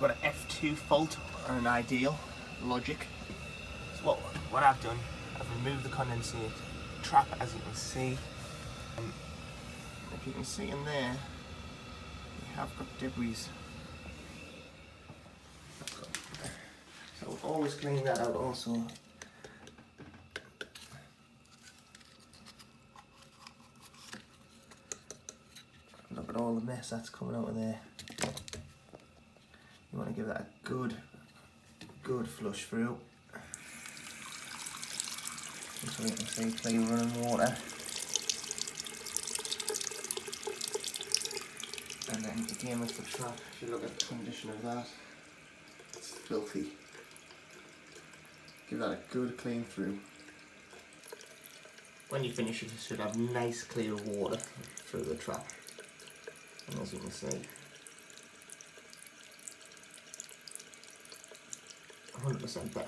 got an F2 fault or an ideal logic. So what I've done, I've removed the condensate trap, as you can see. If you can see in there, you have got debris. So we'll always clean that out also. Look at all the mess that's coming out of there. You want to give that a good flush through. Just so you can see clean running water. And then again with the trap, if you look at the condition of that, it's filthy. Give that a good clean through. When you finish, you should have nice clear water through the trap. And as you can see, 100% better.